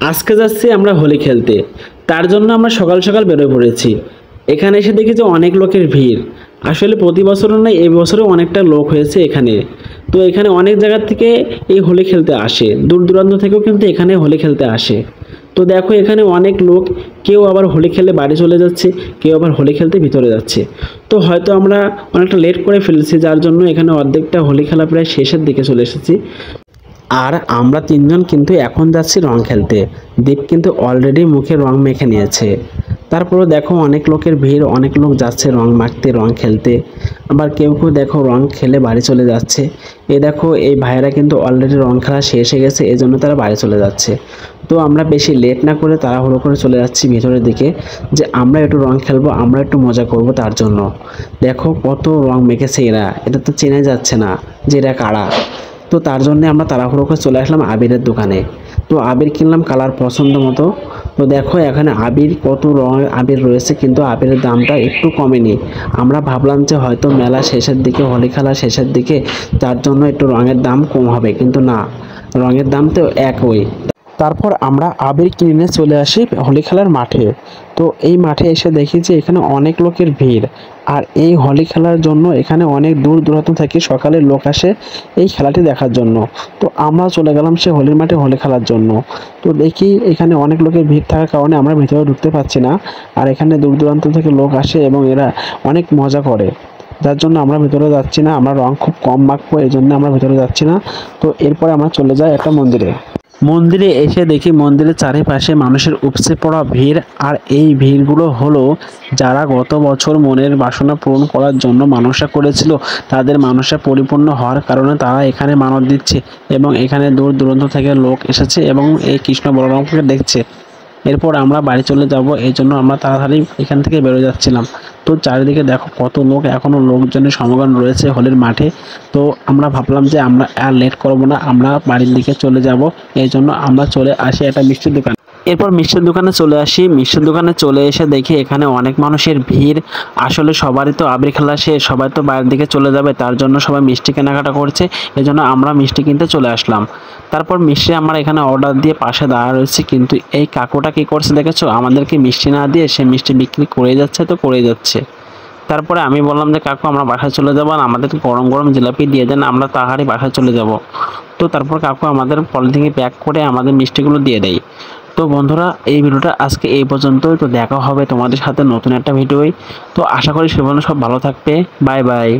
আজকে যাচ্ছি আমরা হোলি খেলতে। তার জন্য আমরা সকাল সকাল বেরোয় পড়েছি। এখানে এসে দেখি যে অনেক লোকের ভিড়। আসলে প্রতি বছরও না, এই বছরও অনেকটা লোক হয়েছে এখানে। তো এখানে অনেক জায়গা থেকে এই হোলি খেলতে আসে, দূর দূরান্ত থেকেও কিন্তু এখানে হোলি খেলতে আসে। তো দেখো এখানে অনেক লোক, কেউ আবার হোলি খেলে বাড়ি চলে যাচ্ছে, কেউ আবার হোলি খেলতে ভিতরে যাচ্ছে। তো হয়তো আমরা অনেকটা লেট করে ফেলেছি, যার জন্য এখানে অর্ধেকটা হোলি খেলা প্রায় শেষের দিকে চলে এসেছি। আর আমরা তিনজন কিন্তু এখন যাচ্ছি রং খেলতে। দীপ কিন্তু অলরেডি মুখে রং মেখে নিয়েছে। তারপরে দেখো অনেক লোকের ভিড়, অনেক লোক যাচ্ছে রং মাখতে, রং খেলতে। আবার কেউ কেউ দেখো রং খেলে বাড়ি চলে যাচ্ছে। এই দেখো এই ভাইয়েরা কিন্তু অলরেডি রং খেলা শেষ হয়ে গেছে, এই জন্য তারা বাড়ি চলে যাচ্ছে। তো আমরা বেশি লেট না করে তাড়াহুড়ো করে চলে যাচ্ছি ভিতরের দিকে, যে আমরা একটু রং খেলবো, আমরা একটু মজা করব। তার জন্য দেখো কত রং মেখেছে এরা, এটা তো চেনা যাচ্ছে না যে এরা কারা। তো তার জন্য আমরা তাড়াহুড়ো করে চলে আসলাম আবিরের দোকানে। তো আবির কিনলাম কালার পছন্দ মতো। তো দেখো এখানে আবির, কত রঙের আবির রয়েছে, কিন্তু আবিরের দামটা একটু কমেনি। আমরা ভাবলাম যে হয়তো মেলা শেষের দিকে, হোলি খেলা শেষের দিকে, তার জন্য একটু রঙের দাম কম হবে, কিন্তু না, রঙের দাম তো একই। তারপর আমরা আবির কিনে চলে আসি হোলি খেলার মাঠে। তো এই মাঠে এসে দেখি যে এখানে অনেক লোকের ভিড়। আর এই হোলি খেলার জন্য এখানে অনেক দূর দূরান্ত থেকে সকালে লোক আসে এই খেলাটি দেখার জন্য। তো আমরা চলে গেলাম সে হোলির মাঠে হোলি খেলার জন্য। তো দেখি এখানে অনেক লোকের ভিড় থাকার কারণে আমরা ভিতরে ঢুকতে পারছি না। আর এখানে দূর দূরান্ত থেকে লোক আসে এবং এরা অনেক মজা করে, যার জন্য আমরা ভিতরে যাচ্ছি না। আমরা রং খুব কম মাখবো, এই জন্য আমরা ভিতরে যাচ্ছি না। তো এরপরে আমরা চলে যাই একটা মন্দিরে। মন্দিরে এসে দেখি মন্দিরের চারিপাশে মানুষের উপচে পড়া ভিড়। আর এই ভিড়গুলো হলো যারা গত বছর মনের বাসনা পূরণ করার জন্য মানসা করেছিল, তাদের মানসা পরিপূর্ণ হওয়ার কারণে তারা এখানে মানত দিচ্ছে। এবং এখানে দূর দূরান্ত থেকে লোক এসেছে এবং এই কৃষ্ণ বলরামকে দেখছে। এরপর আমরা বাড়ি চলে যাব, এই জন্য আমরা তাড়াতাড়ি এখান থেকে বেরোয় যাচ্ছিলাম। তো চারিদিকে দেখো কত লোক, এখনও লোকজনের সমাগম রয়েছে হোলির মাঠে। তো আমরা ভাবলাম যে আমরা আর লেট করব না, আমরা বাড়ির দিকে চলে যাব। এই জন্য আমরা চলে আসি একটা মিষ্টির দোকান। এরপর মিষ্টির দোকানে চলে আসি। মিষ্টির দোকানে চলে এসে দেখি এখানে অনেক মানুষের ভিড়। আসলে সবারই তো আবির খেলা শেষ, সবাই তো বাইরের দিকে চলে যাবে, তার জন্য সবাই মিষ্টি কেনাকাটা করছে। এই জন্য আমরা মিষ্টি কিনতে চলে আসলাম। তারপর মিষ্টি আমরা এখানে অর্ডার দিয়ে পাশে দাঁড়া রয়েছি, কিন্তু এই কাকুটা কি করছে দেখেছো, আমাদেরকে মিষ্টি না দিয়ে সে মিষ্টি বিক্রি করে যাচ্ছে তো করে যাচ্ছে। তারপরে আমি বললাম যে কাকু আমরা বাসায় চলে যাবো, আর আমাদের গরম গরম জিলাপি দিয়ে দেন, আমরা তাড়াতাড়ি বাসায় চলে যাব। তো তারপর কাকু আমাদের পলিথিনে প্যাক করে আমাদের মিষ্টিগুলো দিয়ে দেয়। তো বন্ধুরা, এই ভিডিওটা আজকে এই পর্যন্তই। তো দেখা হবে তোমাদের সাথে নতুন একটা ভিডিওয়। তো আশা করি সেগুলো সব ভালো থাকবে। Bye bye.